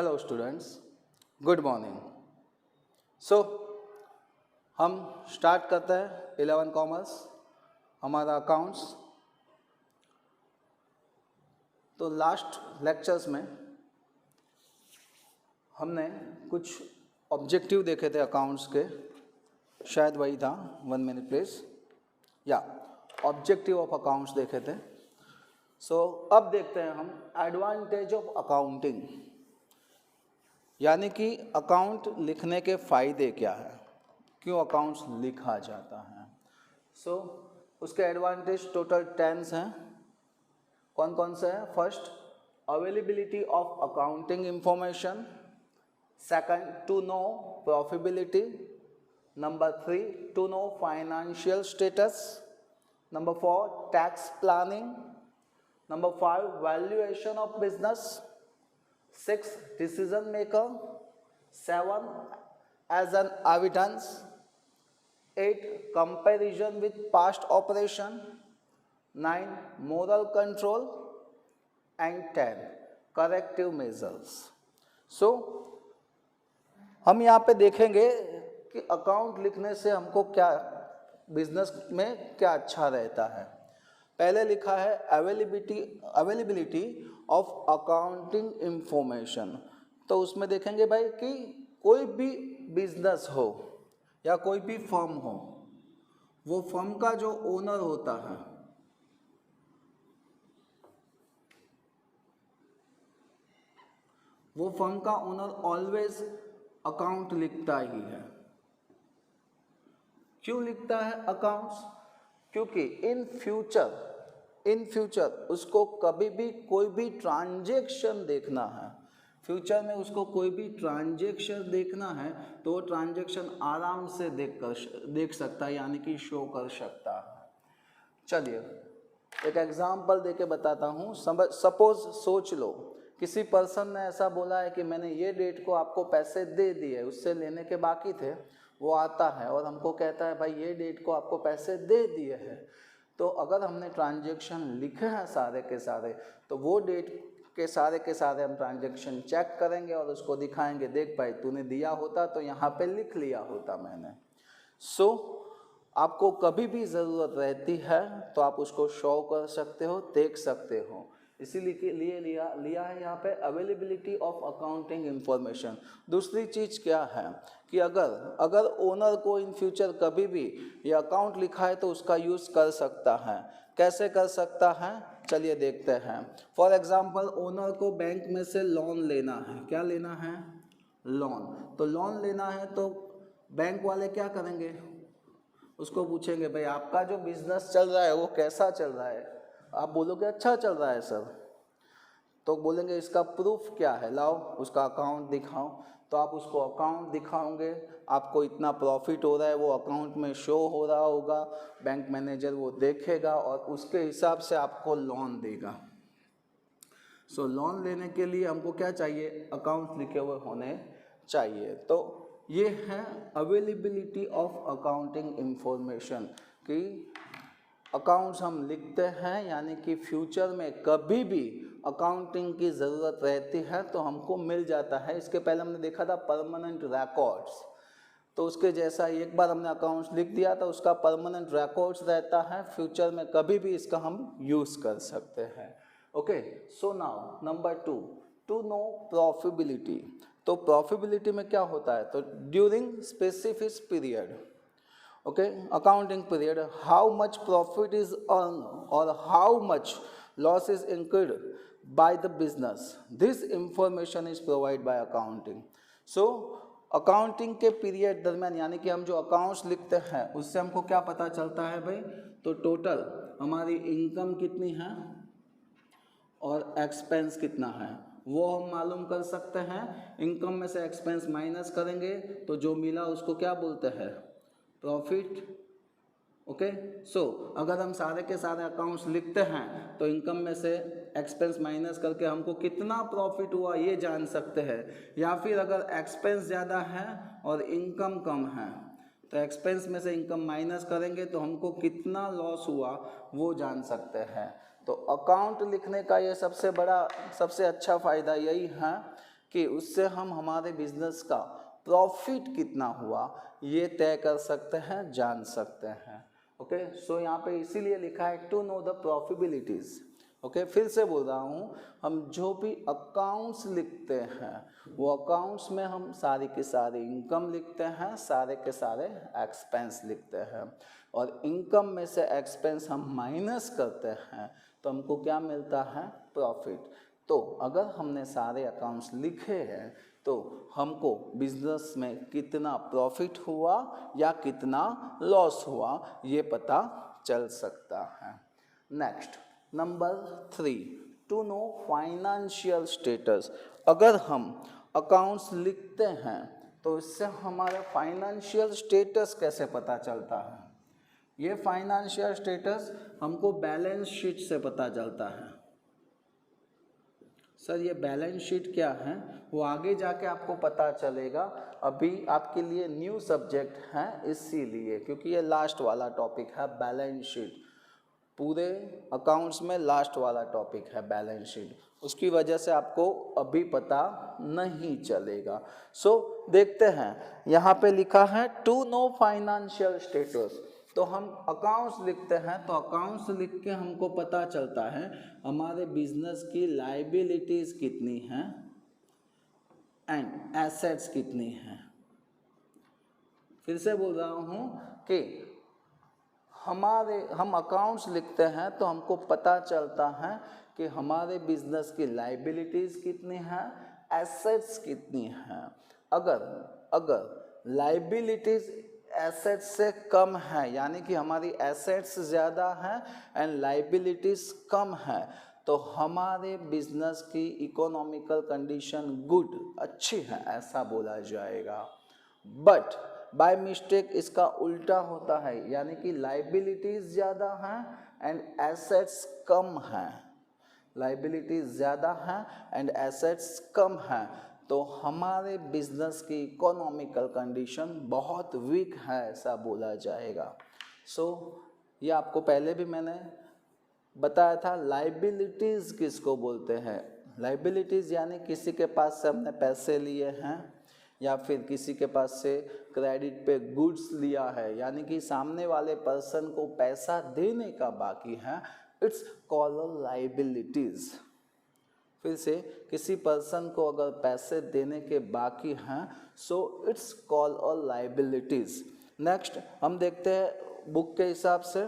Hello students, good morning. So हम start करते हैं 11 कॉमर्स, हमारा अकाउंट्स। तो लास्ट लेक्चर्स में हमने कुछ ऑब्जेक्टिव देखे थे अकाउंट्स के, शायद वही था, 1 मिनट प्लीज, या ऑब्जेक्टिव ऑफ अकाउंट्स देखे थे। सो अब देखते हैं हम एडवांटेज ऑफ अकाउंटिंग, यानी कि अकाउंट लिखने के फ़ायदे क्या है, क्यों अकाउंट्स लिखा जाता है। सो उसके एडवांटेज टोटल 10 हैं। कौन कौन से हैं? First, availability of accounting information. Second, to know profitability. Number 3, to know financial status. Number 4, tax planning. Number 5, valuation of business. 6, decision maker. 7, as an evidence. 8, comparison with past operation. 9, moral control. And 10, corrective measures. So हम यहाँ पे देखेंगे कि account लिखने से हमको क्या business में क्या अच्छा रहता है। पहले लिखा है अवेलेबिलिटी ऑफ अकाउंटिंग इंफॉर्मेशन। तो उसमें देखेंगे भाई कि कोई भी बिजनेस हो या कोई भी फर्म हो, वो फर्म का जो ओनर होता है वो फर्म का ओनर ऑलवेज अकाउंट लिखता ही है। क्यों लिखता है अकाउंट्स? क्योंकि इन फ्यूचर उसको कभी भी कोई भी ट्रांजैक्शन देखना है, फ्यूचर में उसको कोई भी ट्रांजैक्शन देखना है तो वो ट्रांजैक्शन आराम से देख सकता है, यानी कि शो कर सकता है। चलिए एक एग्जांपल देके बताता हूँ। सपोज सोच लो किसी पर्सन ने ऐसा बोला है कि मैंने ये डेट को आपको पैसे दे दिए, उससे लेने के बाकी थे। वो आता है और हमको कहता है भाई ये डेट को आपको पैसे दे दिए हैं। तो अगर हमने ट्रांजैक्शन लिखे हैं सारे के सारे, तो वो डेट के सारे हम ट्रांजैक्शन चेक करेंगे और उसको दिखाएंगे, देख भाई तूने दिया होता तो यहाँ पे लिख लिया होता मैंने। सो आपको कभी भी ज़रूरत रहती है तो आप उसको शो कर सकते हो, देख सकते हो। इसीलिए लिया है यहाँ पे अवेलेबिलिटी ऑफ अकाउंटिंग इंफॉर्मेशन। दूसरी चीज़ क्या है कि अगर ओनर को इन फ्यूचर कभी भी ये अकाउंट लिखा है तो उसका यूज़ कर सकता है। कैसे कर सकता है, चलिए देखते हैं। फॉर एग्जांपल ओनर को बैंक में से लोन लेना है। क्या लेना है? लोन। तो लोन लेना है तो बैंक वाले क्या करेंगे? उसको पूछेंगे भाई आपका जो बिजनेस चल रहा है वो कैसा चल रहा है। आप बोलोगे अच्छा चल रहा है सर, तो बोलेंगे इसका प्रूफ क्या है, लाओ उसका अकाउंट दिखाओ। तो आप उसको अकाउंट दिखाओगे, आपको इतना प्रॉफिट हो रहा है वो अकाउंट में शो हो रहा होगा, बैंक मैनेजर वो देखेगा और उसके हिसाब से आपको लोन देगा। सो लोन लेने के लिए हमको क्या चाहिए? अकाउंट लिखे हुए होने चाहिए। तो ये है अवेलेबिलिटी ऑफ अकाउंटिंग इंफॉर्मेशन कि अकाउंट्स हम लिखते हैं, यानी कि फ्यूचर में कभी भी अकाउंटिंग की ज़रूरत रहती है तो हमको मिल जाता है। इसके पहले हमने देखा था परमानेंट रिकॉर्ड्स, तो उसके जैसा एक बार हमने अकाउंट्स लिख दिया तो उसका परमानेंट रिकॉर्ड्स रहता है, फ्यूचर में कभी भी इसका हम यूज़ कर सकते हैं। Okay, so now number 2, to know profitability. तो प्रॉफिटेबिलिटी में क्या होता है? तो during specific period, okay, accounting period, how much profit is earned or how much loss is incurred by the business, this information is provided by accounting. So accounting के period दरमियान, यानी कि हम जो अकाउंट्स लिखते हैं उससे हमको क्या पता चलता है भाई? तो टोटल हमारी इनकम कितनी है और एक्सपेंस कितना है वो हम मालूम कर सकते हैं। इनकम में से एक्सपेंस माइनस करेंगे तो जो मिला उसको क्या बोलते हैं? प्रॉफिट। ओके, सो अगर हम सारे के सारे अकाउंट्स लिखते हैं तो इनकम में से एक्सपेंस माइनस करके हमको कितना प्रॉफिट हुआ ये जान सकते हैं। या फिर अगर एक्सपेंस ज़्यादा है और इनकम कम है तो एक्सपेंस में से इनकम माइनस करेंगे तो हमको कितना लॉस हुआ वो जान सकते हैं। तो अकाउंट लिखने का ये सबसे अच्छा फ़ायदा यही है कि उससे हम हमारे बिजनेस का प्रॉफिट कितना हुआ ये तय कर सकते हैं, जान सकते हैं। ओके, सो यहाँ पे इसीलिए लिखा है टू नो द प्रॉफिबिलिटीज़। ओके, फिर से बोल रहा हूँ, हम जो भी अकाउंट्स लिखते हैं वो अकाउंट्स में हम सारी की सारी इनकम लिखते हैं, सारे के सारे एक्सपेंस लिखते हैं, और इनकम में से एक्सपेंस हम माइनस करते हैं तो हमको क्या मिलता है? प्रॉफिट। तो अगर हमने सारे अकाउंट्स लिखे हैं तो हमको बिजनेस में कितना प्रॉफिट हुआ या कितना लॉस हुआ ये पता चल सकता है। Next, number 3, to know financial status. अगर हम अकाउंट्स लिखते हैं तो इससे हमारा फाइनेंशियल स्टेटस कैसे पता चलता है? ये फाइनेंशियल स्टेटस हमको बैलेंस शीट से पता चलता है। सर ये बैलेंस शीट क्या है वो आगे जाके आपको पता चलेगा, अभी आपके लिए न्यू सब्जेक्ट है इसीलिए, क्योंकि ये लास्ट वाला टॉपिक है बैलेंस शीट। पूरे अकाउंट्स में लास्ट वाला टॉपिक है बैलेंस शीट, उसकी वजह से आपको अभी पता नहीं चलेगा। सो देखते हैं, यहाँ पे लिखा है टू नो फाइनेंशियल स्टेटस। तो हम अकाउंट्स लिखते हैं तो अकाउंट्स लिख के हमको पता चलता है हमारे बिजनेस की लाइबिलिटीज़ कितनी हैं एंड एसेट्स कितनी हैं। फिर से बोल रहा हूँ कि हम अकाउंट्स लिखते हैं तो हमको पता चलता है कि हमारे बिजनेस की लाइबिलिटीज़ कितनी हैं, एसेट्स कितनी हैं। अगर लाइबिलिटीज़ एसेट्स से कम है, यानी कि हमारी एसेट्स ज़्यादा हैं एंड लाइबिलिटीज़ कम है, तो हमारे बिजनेस की इकोनॉमिकल कंडीशन गुड, अच्छी है ऐसा बोला जाएगा। बट बाय मिस्टेक इसका उल्टा होता है, यानी कि लाइबिलिटीज़ ज़्यादा हैं एंड एसेट्स कम हैं। लाइबिलिटीज़ ज़्यादा हैं एंड एसेट्स कम हैं, तो हमारे बिजनेस की इकोनॉमिकल कंडीशन बहुत वीक है ऐसा बोला जाएगा। सो ये आपको पहले भी मैंने बताया था, लाइबिलिटीज़ किसको बोलते हैं? लाइबिलिटीज़ यानी किसी के पास से हमने पैसे लिए हैं या फिर किसी के पास से क्रेडिट पे गुड्स लिया है, यानी कि सामने वाले पर्सन को पैसा देने का बाकी है, इट्स कॉल्ड लाइबिलिटीज़। फिर से, किसी पर्सन को अगर पैसे देने के बाकी हैं so it's called a liabilities. Next हम देखते हैं बुक के हिसाब से,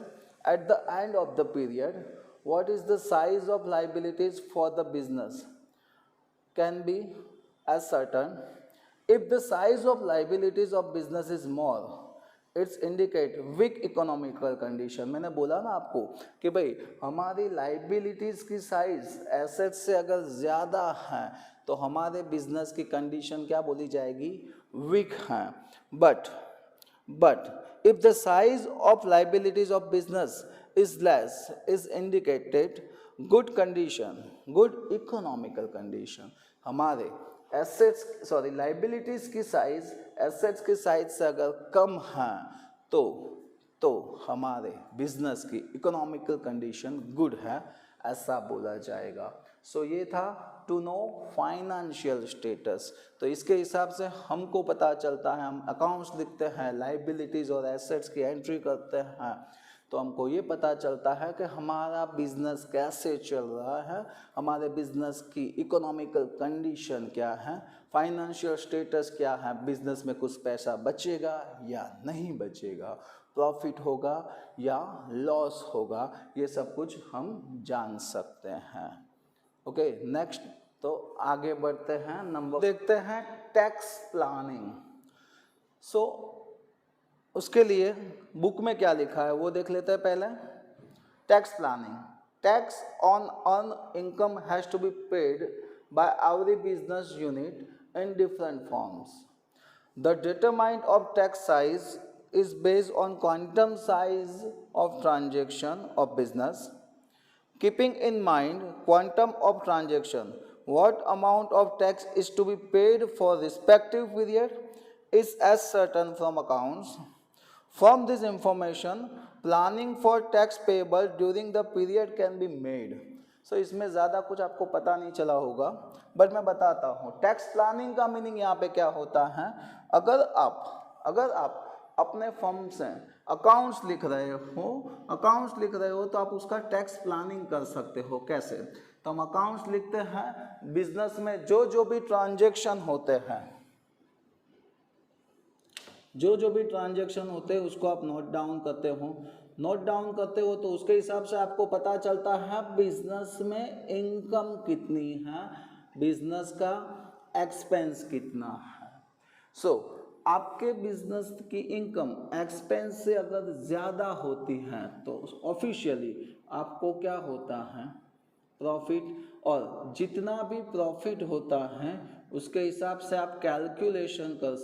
at the end of the period what is the size of liabilities for the business can be ascertain if the size of liabilities of business is more, it's indicate weak economical condition। मैंने बोला ना आपको कि भाई हमारी liabilities की size assets से अगर ज़्यादा है तो हमारे बिजनेस की कंडीशन क्या बोली जाएगी? weak है। but if the size of liabilities of business is less, is indicated good condition, good economical condition। हमारे लाइबिलिटीज़ की साइज एसेट्स की साइज से अगर कम है तो हमारे बिजनेस की इकोनॉमिकल कंडीशन गुड है ऐसा बोला जाएगा। सो ये था टू नो फाइनेंशियल स्टेटस। तो इसके हिसाब से हमको पता चलता है, हम अकाउंट्स लिखते हैं, लाइबिलिटीज़ और एसेट्स की एंट्री करते हैं तो हमको ये पता चलता है कि हमारा बिजनेस कैसे चल रहा है, हमारे बिजनेस की इकोनॉमिकल कंडीशन क्या है, फाइनेंशियल स्टेटस क्या है, बिजनेस में कुछ पैसा बचेगा या नहीं बचेगा, प्रॉफिट होगा या लॉस होगा, ये सब कुछ हम जान सकते हैं। ओके, नेक्स्ट तो आगे बढ़ते हैं, नंबर देखते हैं टैक्स प्लानिंग। सो उसके लिए बुक में क्या लिखा है वो देख लेते हैं पहले। Tax planning, tax on earn income has to be paid by every business unit in different forms. The determined of tax size is based on quantum size of transaction of business, keeping in mind quantum of transaction, what amount of tax is to be paid for respective period is as certain from accounts. From this information, planning for tax payable during the period can be made। सो इसमें ज़्यादा कुछ आपको पता नहीं चला होगा, but मैं बताता हूँ। टैक्स प्लानिंग का मीनिंग यहाँ पे क्या होता है, अगर आप अपने फर्म से अकाउंट्स लिख रहे हो तो आप उसका टैक्स प्लानिंग कर सकते हो। कैसे? तो हम अकाउंट्स लिखते हैं, बिजनेस में जो भी ट्रांजैक्शन होते हैं, जो भी ट्रांजैक्शन होते हैं उसको आप नोट डाउन करते हो तो उसके हिसाब से आपको पता चलता है बिजनेस में इनकम कितनी है, बिजनेस का एक्सपेंस कितना है। सो आपके बिजनेस की इनकम एक्सपेंस से अगर ज़्यादा होती है तो ऑफिशियली आपको क्या होता है, प्रॉफिट, और जितना भी प्रॉफिट होता है उसके हिसाब से आप कैलकुलेशन कर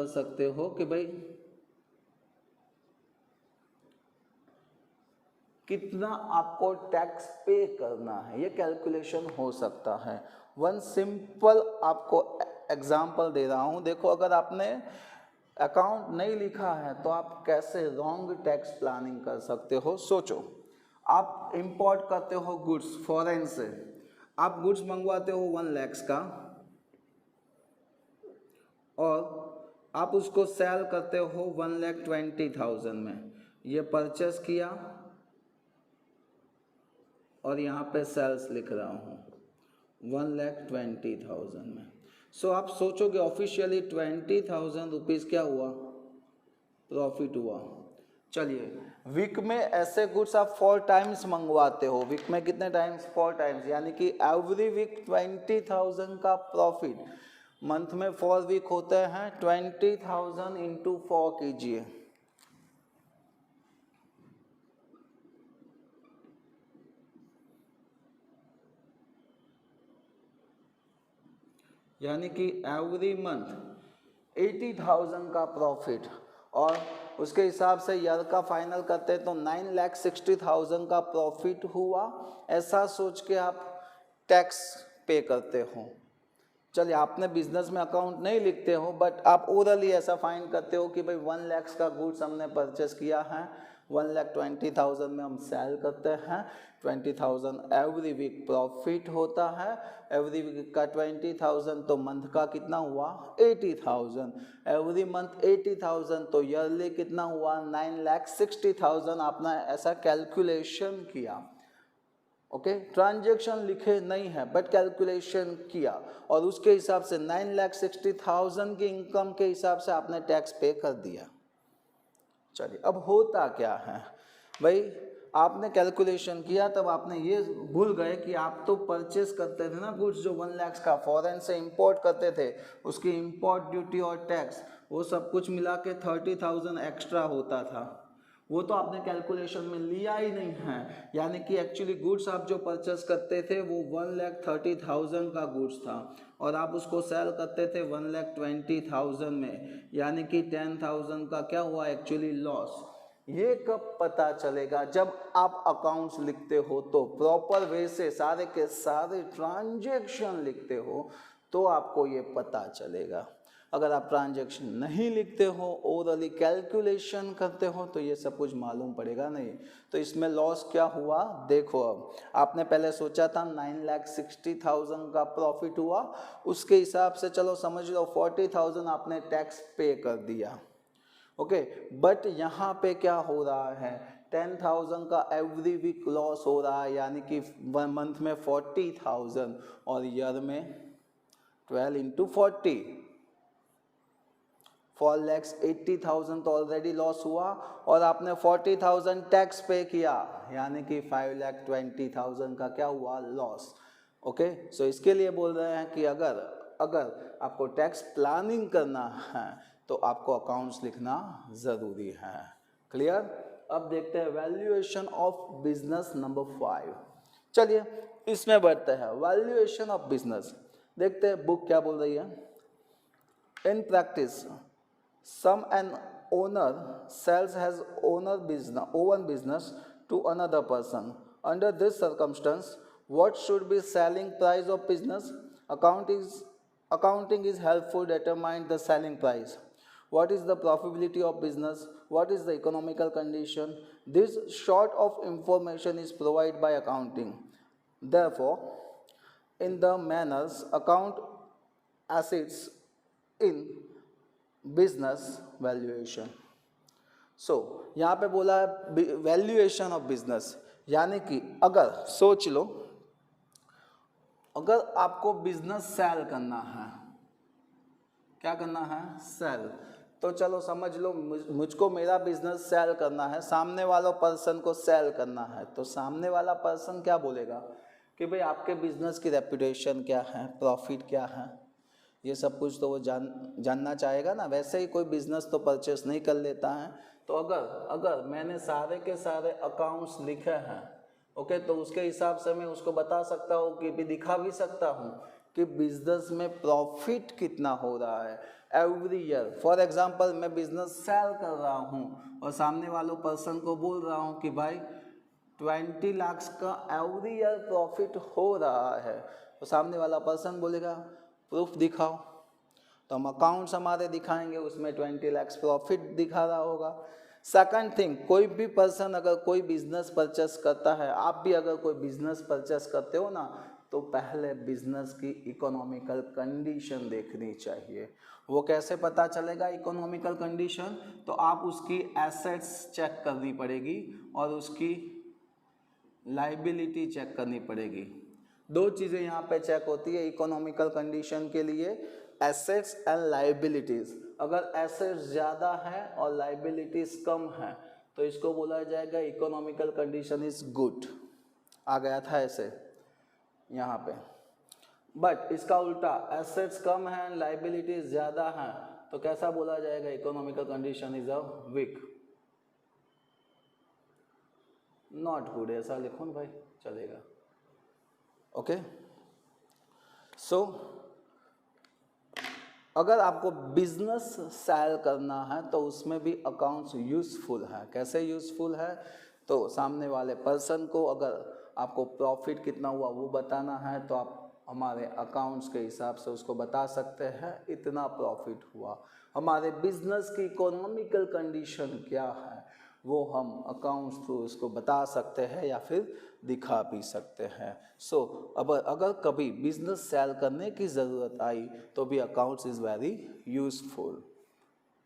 सकते हो कि भाई कितना आपको टैक्स पे करना है, ये कैलकुलेशन हो सकता है। वन सिंपल आपको एग्जांपल दे रहा हूँ। देखो, अगर आपने अकाउंट नहीं लिखा है तो आप कैसे रॉन्ग टैक्स प्लानिंग कर सकते हो। सोचो, आप इंपोर्ट करते हो गुड्स फॉरेन से, आप गुड्स मंगवाते हो 1 लाख का और आप उसको सेल करते हो 1,20,000 में। ये परचेस किया और यहाँ पे सेल्स लिख रहा हूँ 1,20,000 में। सो आप सोचोगे ऑफिशियली 20,000 रुपीज़ क्या हुआ, प्रॉफिट हुआ। चलिए, वीक में ऐसे गुड्स आप 4 टाइम्स मंगवाते हो। वीक में कितने टाइम्स? 4 टाइम्स, यानी कि एवरी वीक 20,000 का प्रॉफिट। मंथ में 4 वीक होते हैं, 20,000 इंटू 4 कीजिए, यानी कि एवरी मंथ 80,000 का प्रॉफिट। और उसके हिसाब से ईयर का फाइनल करते हैं तो 9,60,000 का प्रॉफिट हुआ। ऐसा सोच के आप टैक्स पे करते हो। चलिए, आपने बिजनेस में अकाउंट नहीं लिखते हो, बट आप ओरली ऐसा फाइंड करते हो कि भाई 1 लाख का गुड्स हमने परचेस किया है, 1,20,000 में हम सेल करते हैं, 20,000 एवरी वीक प्रॉफिट होता है। एवरी वीक का 20,000 तो मंथ का कितना हुआ, 80,000। एवरी मंथ 80,000 तो ईयरली कितना हुआ, 9,60,000। आपने ऐसा कैलकुलेशन किया। ओके, ट्रांजैक्शन लिखे नहीं है बट कैलकुलेशन किया और उसके हिसाब से 9,60,000 की इनकम के हिसाब से आपने टैक्स पे कर दिया। चलिए, अब होता क्या है भाई, आपने कैलकुलेशन किया तब आपने ये भूल गए कि आप तो परचेस करते थे ना गुड्स जो 1 लाख का फॉरेन से इंपोर्ट करते थे, उसकी इंपोर्ट ड्यूटी और टैक्स वो सब कुछ मिला के 30,000 एक्स्ट्रा होता था। वो तो आपने कैलकुलेशन में लिया ही नहीं है, यानी कि एक्चुअली गुड्स आप जो परचेस करते थे वो 1,30,000 का गुड्स था और आप उसको सेल करते थे 1,20,000 में, यानी कि 10,000 का क्या हुआ एक्चुअली लॉस। ये कब पता चलेगा, जब आप अकाउंट्स लिखते हो तो प्रॉपर वे से सारे के सारे ट्रांजैक्शन लिखते हो तो आपको ये पता चलेगा। अगर आप ट्रांजैक्शन नहीं लिखते हो, ओरली कैलकुलेशन करते हो तो ये सब कुछ मालूम पड़ेगा नहीं। तो इसमें लॉस क्या हुआ देखो। अब आपने पहले सोचा था 9,60,000 का प्रॉफिट हुआ, उसके हिसाब से चलो समझ लो 40,000 आपने टैक्स पे कर दिया। ओके, बट यहाँ पे क्या हो रहा है, 10,000 का एवरी वीक लॉस हो रहा है, यानी कि मंथ में 40,000 और ईयर में 12 इंटू 40, 4,80,000 तो ऑलरेडी लॉस हुआ और आपने 40,000 टैक्स पे किया, यानी कि 5,20,000 का क्या हुआ, लॉस। ओके, सो इसके लिए बोल रहे हैं कि अगर आपको टैक्स प्लानिंग करना है तो आपको अकाउंट्स लिखना ज़रूरी है। क्लियर? अब देखते हैं वैल्यूएशन ऑफ बिजनेस नंबर 5। चलिए इसमें बढ़ते हैं, वैल्यूएशन ऑफ बिजनेस। देखते हैं बुक क्या बोल रही है। In practice some an owner sells his own business to another person. Under this circumstance, what should be selling price of business? Accounting is helpful to determine the selling price. what is the profitability of business, what is the economical condition. This sort of information is provided by accounting. Therefore, in the manners account assets in business valuation. सो यहाँ पे बोला है valuation of business, यानी कि अगर सोच लो, अगर आपको बिजनेस सेल करना है, क्या करना है, सेल, तो चलो समझ लो मुझको मेरा बिजनेस सेल करना है, सामने वाला पर्सन को सेल करना है, तो सामने वाला पर्सन क्या बोलेगा कि भाई आपके बिजनेस की रेपुटेशन क्या है, प्रॉफिट क्या है, ये सब कुछ तो वो जानना चाहेगा ना। वैसे ही कोई बिजनेस तो परचेस नहीं कर लेता है। तो अगर मैंने सारे के सारे अकाउंट्स लिखे हैं, ओके, तो उसके हिसाब से मैं उसको बता सकता हूँ कि भी दिखा भी सकता हूँ कि बिजनेस में प्रॉफिट कितना हो रहा है एवरी ईयर। फॉर एग्जांपल मैं बिजनेस सेल कर रहा हूँ और सामने वालों पर्सन को बोल रहा हूँ कि भाई 20 लाख का एवरी ईयर प्रॉफिट हो रहा है, तो सामने वाला पर्सन बोलेगा प्रूफ दिखाओ, तो हम अकाउंट्स हमारे दिखाएंगे, उसमें 20 लाख प्रॉफिट दिखा रहा होगा। सेकंड थिंग, कोई भी पर्सन अगर कोई बिजनेस परचेस करता है, आप भी अगर कोई बिजनेस परचेस करते हो ना, तो पहले बिजनेस की इकोनॉमिकल कंडीशन देखनी चाहिए। वो कैसे पता चलेगा इकोनॉमिकल कंडीशन, तो आप उसकी एसेट्स चेक करनी पड़ेगी और उसकी लाइबिलिटी चेक करनी पड़ेगी। दो चीज़ें यहाँ पे चेक होती है इकोनॉमिकल कंडीशन के लिए, एसेट्स एंड लाइबिलिटीज़। अगर एसेट्स ज़्यादा है और लाइबिलिटीज़ कम है तो इसको बोला जाएगा इकोनॉमिकल कंडीशन इज़ गुड। आ गया था ऐसे यहाँ पे। बट इसका उल्टा, एसेट्स कम है लाइबिलिटीज़ ज़्यादा है तो कैसा बोला जाएगा, economical condition is a weak, not good, ऐसा लिखो ना भाई, चलेगा। ओके, सो अगर आपको बिजनेस सेल करना है तो उसमें भी अकाउंट्स यूज़फुल है। कैसे यूज़फुल है, तो सामने वाले पर्सन को अगर आपको प्रॉफिट कितना हुआ वो बताना है तो आप हमारे अकाउंट्स के हिसाब से उसको बता सकते हैं इतना प्रॉफिट हुआ। हमारे बिजनेस की इकोनॉमिकल कंडीशन क्या है वो हम अकाउंट्स थ्रू उसको बता सकते हैं या फिर दिखा भी सकते हैं। सो अब अगर कभी बिजनेस सेल करने की ज़रूरत आई तो भी accounts is very useful.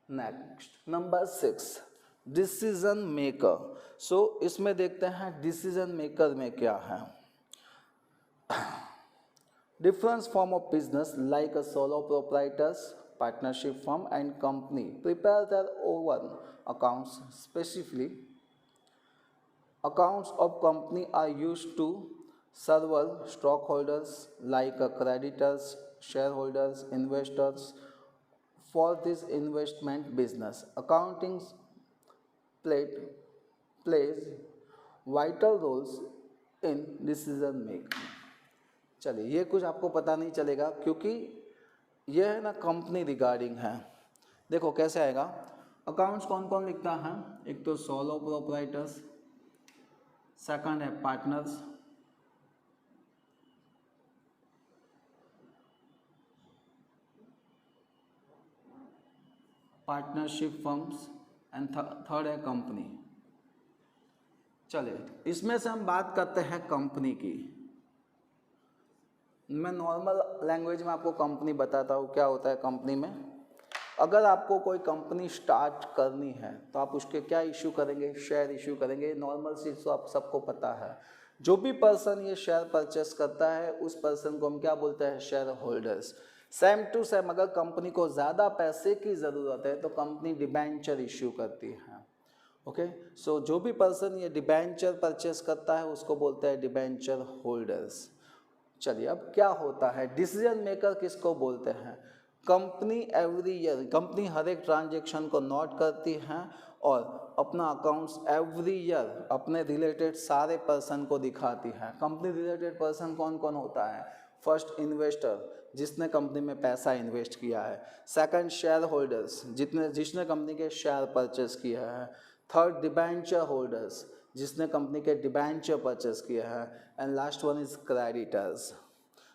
Next number 6, decision maker. So इसमें देखते हैं डिसीजन मेकर में क्या है। Different form of business like a solo proprietors, partnership firm and company prepare their own accounts. Specifically, accounts of company are used to several stockholders like creditors, shareholders, investors. For this investment business, accounting plays vital roles in decision making. चलिए, ये कुछ आपको पता नहीं चलेगा क्योंकि ये है ना कंपनी रिगार्डिंग है। देखो कैसे आएगा, अकाउंट्स कौन कौन लिखता है, एक तो सोलो प्रोप्राइटर्स, सेकंड है partners, partnership firms and third है कंपनी। चलिए, इसमें से हम बात करते हैं कंपनी की। मैं नॉर्मल लैंग्वेज में आपको कंपनी बताता हूँ क्या होता है कंपनी में। अगर आपको कोई कंपनी स्टार्ट करनी है तो आप उसके क्या इशू करेंगे, शेयर इशू करेंगे। नॉर्मल चीज़ तो आप सबको पता है। जो भी पर्सन ये शेयर परचेस करता है उस पर्सन को हम क्या बोलते हैं, share holders. Same to same अगर कंपनी को ज़्यादा पैसे की ज़रूरत है तो कंपनी डिबेंचर इशू करती है। ओके, सो जो भी पर्सन ये डिबेंचर परचेस करता है उसको बोलते हैं डिबेंचर होल्डर्स। चलिए, अब क्या होता है, डिसीजन मेकर किसको बोलते हैं। कंपनी एवरी ईयर, कंपनी हर एक ट्रांजेक्शन को नोट करती है और अपना अकाउंट्स एवरी ईयर अपने रिलेटेड सारे पर्सन को दिखाती है। कंपनी रिलेटेड पर्सन कौन कौन होता है, फर्स्ट इन्वेस्टर जिसने कंपनी में पैसा इन्वेस्ट किया है, सेकंड शेयर होल्डर्स जिसने कंपनी के शेयर परचेस किया है, थर्ड डिबेंचर होल्डर्स जिसने कंपनी के डिबेंचर परचेस किया है, and last one is creditors.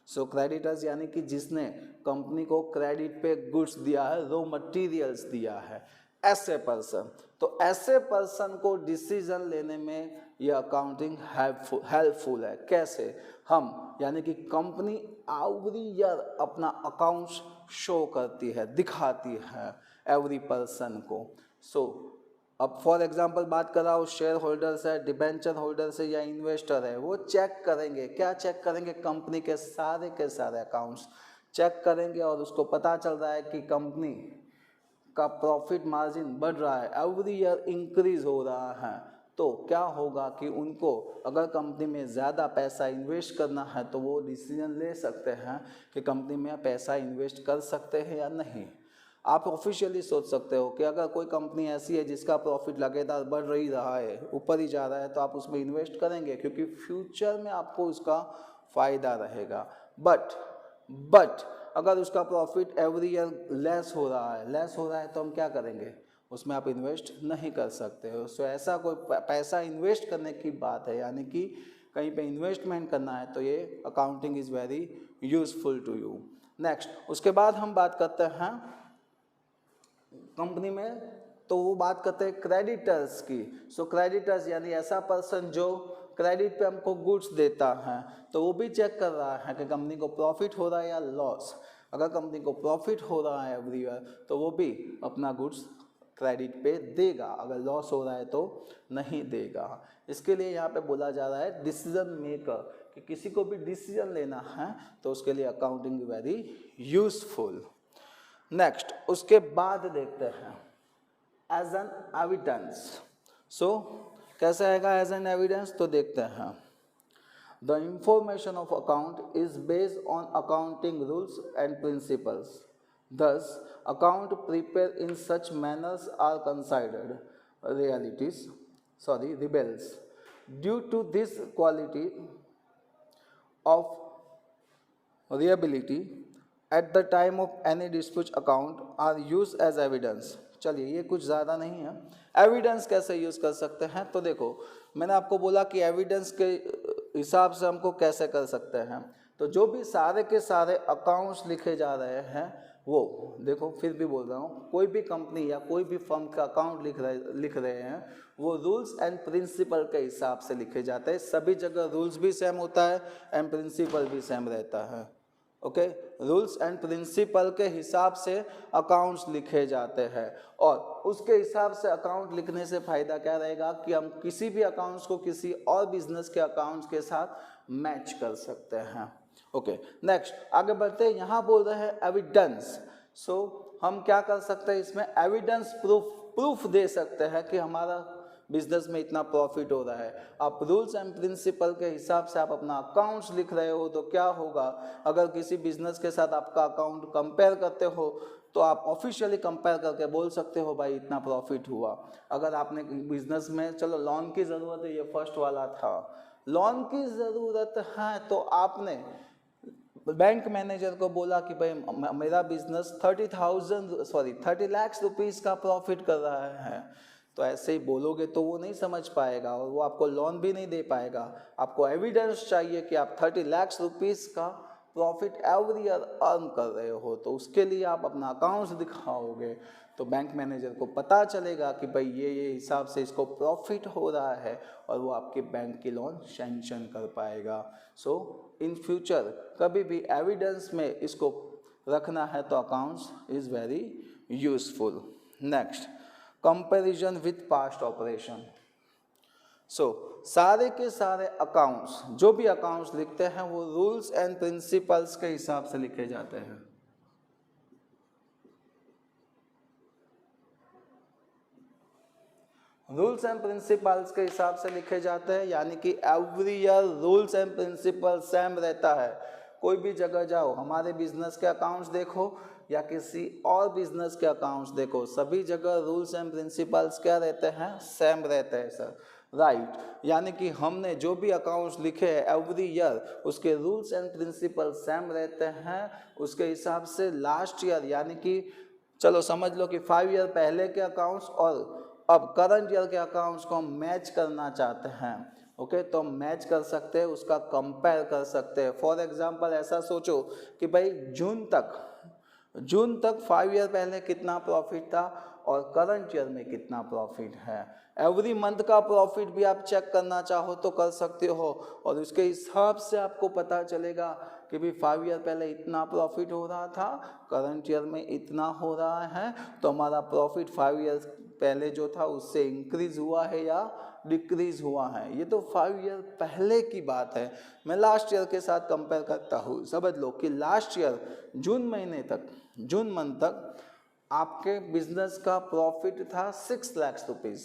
So creditors यानी कि जिसने कंपनी को क्रेडिट पे गुड्स दिया है, रॉ मटेरियल्स दिया है, ऐसे पर्सन। तो ऐसे पर्सन को डिसीजन लेने में यह अकाउंटिंग हेल्पफुल है। कैसे? हम यानी कि कंपनी एवरी ईयर अपना अकाउंट्स शो करती है, दिखाती है एवरी पर्सन को। सो अब फॉर एग्जांपल बात कर रहा हूँ, शेयर होल्डर्स है, डिबेंचर होल्डर्स है या इन्वेस्टर है, वो चेक करेंगे। क्या चेक करेंगे? कंपनी के सारे अकाउंट्स चेक करेंगे और उसको पता चल रहा है कि कंपनी का प्रॉफिट मार्जिन बढ़ रहा है, एवरी ईयर इंक्रीज हो रहा है। तो क्या होगा कि उनको अगर कंपनी में ज़्यादा पैसा इन्वेस्ट करना है तो वो डिसीजन ले सकते हैं कि कंपनी में पैसा इन्वेस्ट कर सकते हैं या नहीं। आप ऑफिशियली सोच सकते हो कि अगर कोई कंपनी ऐसी है जिसका प्रॉफिट लगातार बढ़ रही रहा है, ऊपर ही जा रहा है, तो आप उसमें इन्वेस्ट करेंगे क्योंकि फ्यूचर में आपको उसका फ़ायदा रहेगा। बट अगर उसका प्रॉफिट एवरी ईयर लेस हो रहा है तो हम क्या करेंगे? उसमें आप इन्वेस्ट नहीं कर सकते हो। सो ऐसा कोई पैसा इन्वेस्ट करने की बात है, यानी कि कहीं पे इन्वेस्टमेंट करना है, तो ये accounting is very useful to you. Next, उसके बाद हम बात करते हैं कंपनी में, तो वो बात करते हैं क्रेडिटर्स की। सो क्रेडिटर्स यानी ऐसा पर्सन जो क्रेडिट पे हमको गुड्स देता है, तो वो भी चेक कर रहा है कि कंपनी को प्रॉफिट हो रहा है या लॉस। अगर कंपनी को प्रॉफिट हो रहा है एवरी ईयर तो वो भी अपना गुड्स क्रेडिट पे देगा, अगर लॉस हो रहा है तो नहीं देगा। इसके लिए यहाँ पे बोला जा रहा है डिसीजन मेकर, कि किसी को भी डिसीजन लेना है तो उसके लिए अकाउंटिंग वेरी यूजफुल। नेक्स्ट, उसके बाद देखते हैं एज एन एविडेंस। सो कैसे आएगा एज एन एविडेंस? तो देखते हैं, the information of account is based on accounting rules and principles, thus account prepared in such manners are considered rebels. Due to this quality of reliability at the time of any dispute, account are used as evidence. चलिए, ये कुछ ज़्यादा नहीं है। Evidence कैसे use कर सकते हैं? तो देखो, मैंने आपको बोला कि एविडेंस के हिसाब से हमको कैसे कर सकते हैं। तो जो भी सारे के सारे अकाउंट्स लिखे जा रहे हैं, वो देखो, फिर भी बोल रहा हूँ, कोई भी कंपनी या कोई भी फर्म का अकाउंट लिख रहे हैं, वो रूल्स एंड प्रिंसिपल के हिसाब से लिखे जाते हैं। सभी जगह रूल्स भी सेम होता है एंड प्रिंसिपल भी सेम रहता है। ओके, रूल्स एंड प्रिंसिपल के हिसाब से अकाउंट्स लिखे जाते हैं, और उसके हिसाब से अकाउंट लिखने से फ़ायदा क्या रहेगा कि हम किसी भी अकाउंट्स को किसी और बिजनेस के अकाउंट्स के साथ मैच कर सकते हैं। ओके, नेक्स्ट आगे बढ़ते हैं। यहाँ बोल रहे हैं एविडेंस। सो हम क्या कर सकते हैं इसमें? एविडेंस प्रूफ दे सकते हैं कि हमारा बिजनेस में इतना प्रॉफिट हो रहा है। आप रूल्स एंड प्रिंसिपल के हिसाब से आप अपना अकाउंट्स लिख रहे हो, तो क्या होगा, अगर किसी बिजनेस के साथ आपका अकाउंट कंपेयर करते हो तो आप ऑफिशियली कंपेयर करके बोल सकते हो भाई इतना प्रॉफिट हुआ। अगर आपने बिजनेस में, चलो लोन की ज़रूरत है, ये फर्स्ट वाला था, लोन की ज़रूरत है, तो आपने बैंक मैनेजर को बोला कि भाई मेरा बिजनेस 30 लाख रुपीज़ का प्रॉफिट कर रहा है, तो ऐसे ही बोलोगे तो वो नहीं समझ पाएगा और वो आपको लोन भी नहीं दे पाएगा। आपको एविडेंस चाहिए कि आप 30 लाख रुपीज़ का प्रॉफिट एवरी ईयर अर्न कर रहे हो, तो उसके लिए आप अपना अकाउंट्स दिखाओगे, तो बैंक मैनेजर को पता चलेगा कि भाई ये हिसाब से इसको प्रॉफिट हो रहा है, और वो आपके बैंक की लोन सैंक्शन कर पाएगा। सो इन फ्यूचर कभी भी एविडेंस में इसको रखना है तो accounts is very useful. Next, comparison with past operation. So सारे के सारे अकाउंट्स, जो भी अकाउंट्स लिखते हैं वो रूल्स एंड प्रिंसिपल्स के हिसाब से लिखे जाते हैं। रूल्स एंड प्रिंसिपल्स के हिसाब से लिखे जाते हैं, यानी कि every year rules and principle same रहता है। कोई भी जगह जाओ, हमारे बिजनेस के अकाउंट्स देखो या किसी और बिजनेस के अकाउंट्स देखो, सभी जगह रूल्स एंड प्रिंसिपल्स क्या रहते हैं? सेम रहते हैं सर, राइट। यानी कि हमने जो भी अकाउंट्स लिखे हैं एवरी ईयर, उसके रूल्स एंड प्रिंसिपल सेम रहते हैं। उसके हिसाब से लास्ट ईयर, यानी कि चलो समझ लो कि 5 ईयर पहले के अकाउंट्स और अब करंट ईयर के अकाउंट्स को हम मैच करना चाहते हैं, ओके, तो हम मैच कर सकते हैं, उसका कंपेयर कर सकते हैं। फॉर एग्जांपल ऐसा सोचो कि भाई जून तक 5 ईयर पहले कितना प्रॉफिट था और करंट ईयर में कितना प्रॉफिट है। एवरी मंथ का प्रॉफिट भी आप चेक करना चाहो तो कर सकते हो और उसके हिसाब से आपको पता चलेगा कि भाई 5 ईयर पहले इतना प्रॉफिट हो रहा था, करंट ईयर में इतना हो रहा है, तो हमारा प्रॉफिट 5 ईयर पहले जो था उससे इंक्रीज हुआ है या डिक्रीज हुआ है। ये तो 5 ईयर पहले की बात है। मैं लास्ट ईयर के साथ कंपेयर करता हूँ। समझ लो कि लास्ट ईयर जून मंथ तक आपके बिजनेस का प्रॉफिट था 6 लाख रुपीज़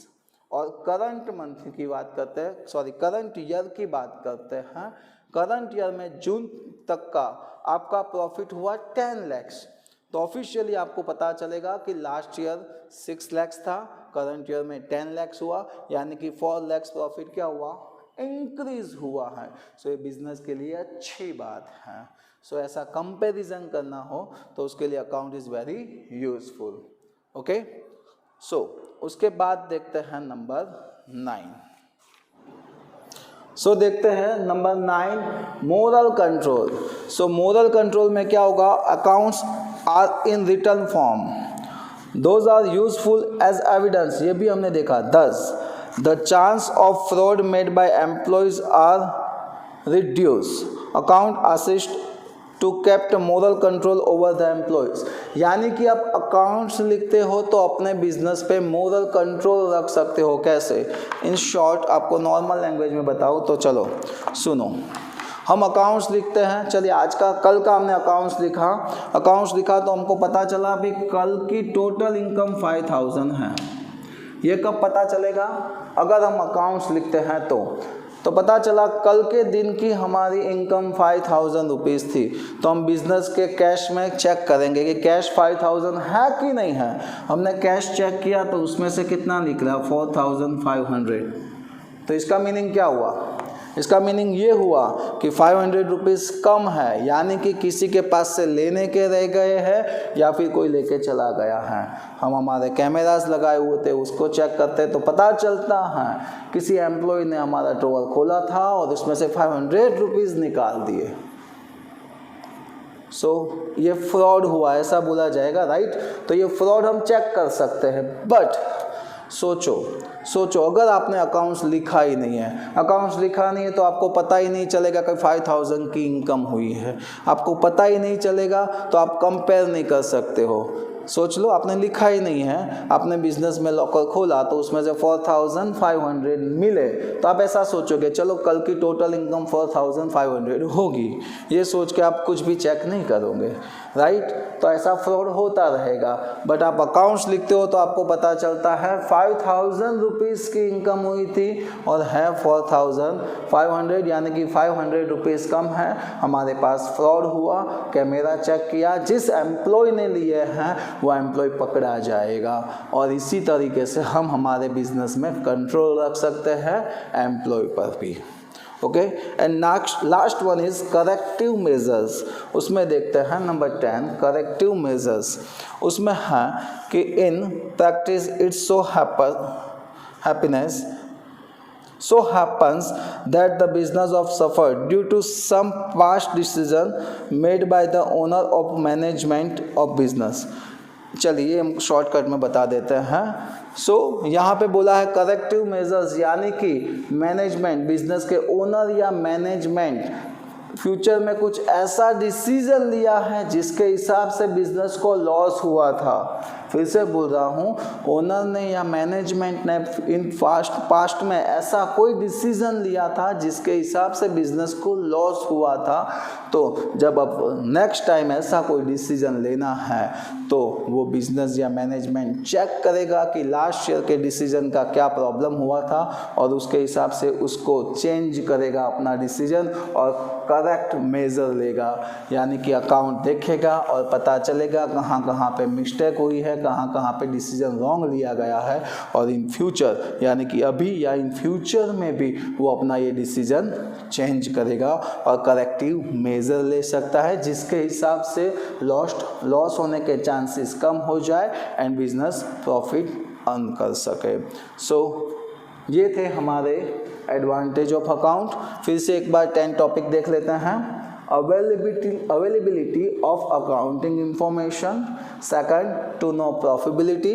और करंट मंथ की बात करते हैं, करंट ईयर की बात करते हैं। करंट ईयर में जून तक का आपका प्रॉफिट हुआ 10 लैक्स। तो ऑफिशियली आपको पता चलेगा कि लास्ट ईयर 6 लैक्स था, करंट ईयर में 10 लैक्स हुआ, यानी कि 4 लैक्स प्रॉफिट क्या हुआ, इंक्रीज हुआ है। सो ये बिजनेस के लिए अच्छी बात है। सो ऐसा कंपैरिजन करना हो तो उसके लिए account is very useful. Okay, so उसके बाद देखते हैं नंबर 9। सो देखते हैं number 9, moral control. So moral control में क्या होगा, accounts are in written form, those are useful as evidence. ये भी हमने देखा। 10, the chance of fraud made by employees are reduce, account assist to kept moral control over the employees. यानी कि आप अकाउंट्स लिखते हो तो अपने बिजनेस पे मोरल कंट्रोल रख सकते हो। कैसे? इन शॉर्ट आपको नॉर्मल लैंग्वेज में बताऊँ तो चलो सुनो। हम अकाउंट्स लिखते हैं, चलिए आज का कल का हमने अकाउंट्स लिखा तो हमको पता चला अभी कल की टोटल इनकम 5000 है। ये कब पता चलेगा? अगर हम अकाउंट्स लिखते हैं तो पता चला कल के दिन की हमारी इनकम 5000 रुपीज़ थी, तो हम बिजनेस के कैश में चेक करेंगे कि कैश 5000 है कि नहीं है। हमने कैश चेक किया तो उसमें से कितना निकला, 4500। तो इसका मीनिंग क्या हुआ? इसका मीनिंग ये हुआ कि 500 रुपीज़ कम है, यानी कि किसी के पास से लेने के रह गए हैं या फिर कोई लेके चला गया है। हम हमारे कैमरास लगाए हुए थे, उसको चेक करते तो पता चलता है किसी एम्प्लॉय ने हमारा ड्रॉवर खोला था और उसमें से 500 रुपीज़ निकाल दिए। सो ये फ्रॉड हुआ, ऐसा बोला जाएगा, राइट? तो ये फ्रॉड हम चेक कर सकते हैं। बट सोचो अगर आपने अकाउंट्स लिखा ही नहीं है, तो आपको पता ही नहीं चलेगा कि 5000 की इनकम हुई है, आपको पता ही नहीं चलेगा, तो आप कंपेयर नहीं कर सकते हो। सोच लो आपने लिखा ही नहीं है, आपने बिजनेस में लॉकर खोला तो उसमें से 4500 मिले, तो आप ऐसा सोचोगे चलो कल की टोटल इनकम 4500 होगी। ये सोच के आप कुछ भी चेक नहीं करोगे, राइट? तो ऐसा फ्रॉड होता रहेगा। बट आप अकाउंट्स लिखते हो तो आपको पता चलता है 5000 रुपीज़ की इनकम हुई थी और है 4500, यानी कि 500 रुपीज़ कम है। हमारे पास फ्रॉड हुआ, कैमरा चेक किया, जिस एम्प्लॉय ने लिए हैं वो एम्प्लॉय पकड़ा जाएगा। और इसी तरीके से हम हमारे बिजनेस में कंट्रोल रख सकते हैं एम्प्लॉय पर भी। Okay, and last one is corrective measures. उसमें देखते हैं नंबर 10, करेक्टिव मेजर्स। उसमें है कि in practice it's so happens that the business of suffered due to some past decision made by the owner of management of business। चलिए हम shortcut में बता देते हैं। यहाँ पे बोला है करेक्टिव मेजर्स, यानी कि मैनेजमेंट, बिजनेस के ओनर या मैनेजमेंट फ्यूचर में कुछ ऐसा डिसीजन लिया है जिसके हिसाब से बिजनेस को लॉस हुआ था। फिर से बोल रहा हूँ, ओनर ने या मैनेजमेंट ने इन पास्ट में ऐसा कोई डिसीजन लिया था जिसके हिसाब से बिजनेस को लॉस हुआ था। तो जब अब नेक्स्ट टाइम ऐसा कोई डिसीजन लेना है तो वो बिजनेस या मैनेजमेंट चेक करेगा कि लास्ट ईयर के डिसीजन का क्या प्रॉब्लम हुआ था और उसके हिसाब से उसको चेंज करेगा अपना डिसीजन और करेक्ट मेजर लेगा। यानी कि अकाउंट देखेगा और पता चलेगा कहाँ कहाँ पे मिस्टेक हुई है, कहाँ कहाँ पे डिसीजन रॉन्ग लिया गया है, और इन फ्यूचर यानी कि अभी या इन फ्यूचर में भी वो अपना ये डिसीजन चेंज करेगा और करेक्टिव मेजर ले सकता है जिसके हिसाब से लॉस होने के चांसेस कम हो जाए एंड बिजनेस प्रॉफिट अर्न कर सके। सो ये थे हमारे एडवांटेज ऑफ अकाउंट। फिर से एक बार 10 टॉपिक देख लेते हैं। Availability of accounting information, second to know profitability,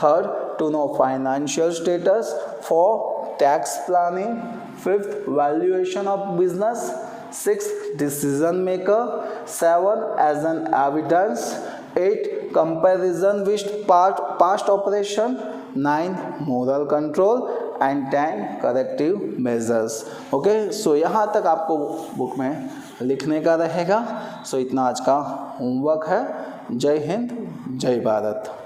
third to know financial status, fourth tax planning, fifth valuation of business, sixth decision maker, seven as an evidence, 8 comparison with past operation, 9 moral control and 10 corrective measures। Okay, सो यहाँ तक आपको book में लिखने का रहेगा। सो इतना आज का होमवर्क है। जय हिंद, जय भारत।